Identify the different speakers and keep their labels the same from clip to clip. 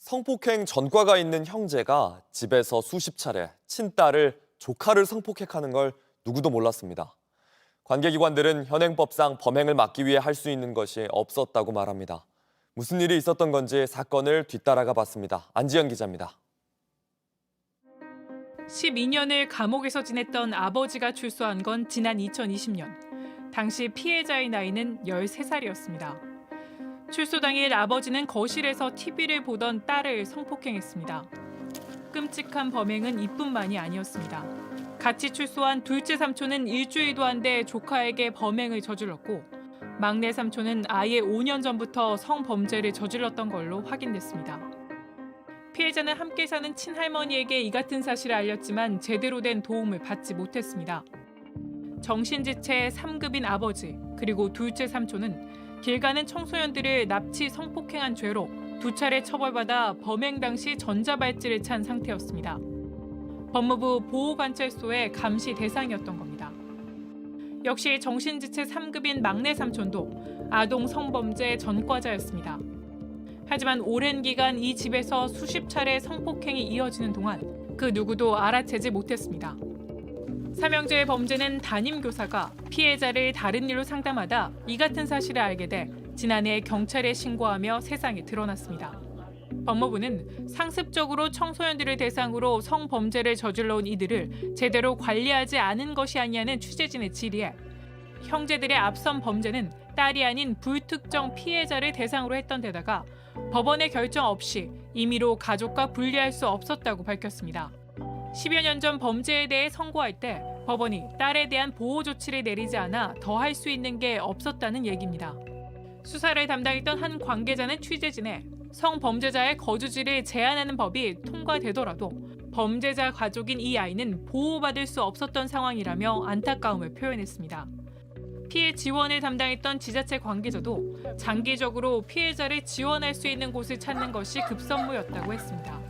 Speaker 1: 성폭행 전과가 있는 형제가 집에서 수십 차례 친딸을 조카를 성폭행하는 걸 누구도 몰랐습니다. 관계기관들은 현행법상 범행을 막기 위해 할 수 있는 것이 없었다고 말합니다. 무슨 일이 있었던 건지 사건을 뒤따라가 봤습니다. 안지연 기자입니다.
Speaker 2: 12년을 감옥에서 지냈던 아버지가 출소한 건 지난 2020년. 당시 피해자의 나이는 13살이었습니다. 출소 당일 아버지는 거실에서 TV를 보던 딸을 성폭행했습니다. 끔찍한 범행은 이뿐만이 아니었습니다. 같이 출소한 둘째 삼촌은 일주일도 안 돼 조카에게 범행을 저질렀고 막내 삼촌은 아예 5년 전부터 성범죄를 저질렀던 걸로 확인됐습니다. 피해자는 함께 사는 친할머니에게 이 같은 사실을 알렸지만 제대로 된 도움을 받지 못했습니다. 정신지체 3급인 아버지 그리고 둘째 삼촌은 길 가는 청소년들을 납치 성폭행한 죄로 2차례 처벌받아 범행 당시 전자발찌를 찬 상태였습니다. 법무부 보호관찰소의 감시 대상이었던 겁니다. 역시 정신지체 3급인 막내 삼촌도 아동 성범죄 전과자였습니다. 하지만 오랜 기간 이 집에서 수십 차례 성폭행이 이어지는 동안 그 누구도 알아채지 못했습니다. 삼형제의 범죄는 담임교사가 피해자를 다른 일로 상담하다 이 같은 사실을 알게 돼 지난해 경찰에 신고하며 세상에 드러났습니다. 법무부는 상습적으로 청소년들을 대상으로 성범죄를 저질러온 이들을 제대로 관리하지 않은 것이 아니냐는 취재진의 질의에 형제들의 앞선 범죄는 딸이 아닌 불특정 피해자를 대상으로 했던 데다가 법원의 결정 없이 임의로 가족과 분리할 수 없었다고 밝혔습니다. 10여 년 전 범죄에 대해 선고할 때 법원이 딸에 대한 보호 조치를 내리지 않아 더 할 수 있는 게 없었다는 얘기입니다. 수사를 담당했던 한 관계자는 취재진에 성범죄자의 거주지를 제한하는 법이 통과되더라도 범죄자 가족인 이 아이는 보호받을 수 없었던 상황이라며 안타까움을 표현했습니다. 피해 지원을 담당했던 지자체 관계자도 장기적으로 피해자를 지원할 수 있는 곳을 찾는 것이 급선무였다고 했습니다.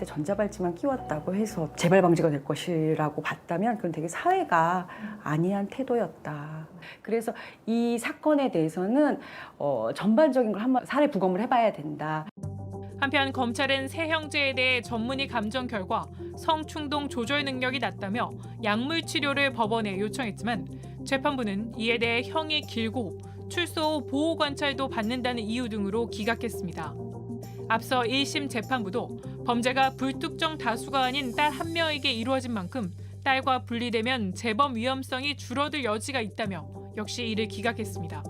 Speaker 3: 전자발찌만 끼웠다고 해서 재발 방지가 될 것이라고 봤다면 그건 되게 사회가 안이한 태도였다. 그래서 이 사건에 대해서는 전반적인 걸 한번 사례 부검을 해봐야 된다.
Speaker 2: 한편 검찰은 세 형제에 대해 전문의 감정 결과 성충동 조절 능력이 낮다며 약물 치료를 법원에 요청했지만 재판부는 이에 대해 형이 길고 출소 후 보호 관찰도 받는다는 이유 등으로 기각했습니다. 앞서 1심 재판부도 범죄가 불특정 다수가 아닌 딸 한 명에게 이루어진 만큼 딸과 분리되면 재범 위험성이 줄어들 여지가 있다며 역시 이를 기각했습니다.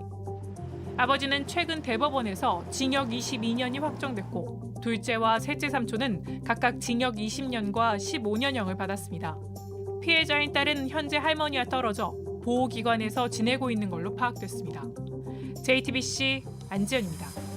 Speaker 2: 아버지는 최근 대법원에서 징역 22년이 확정됐고 둘째와 셋째 삼촌은 각각 징역 20년과 15년형을 받았습니다. 피해자인 딸은 현재 할머니와 떨어져 보호기관에서 지내고 있는 걸로 파악됐습니다. JTBC 안지연입니다.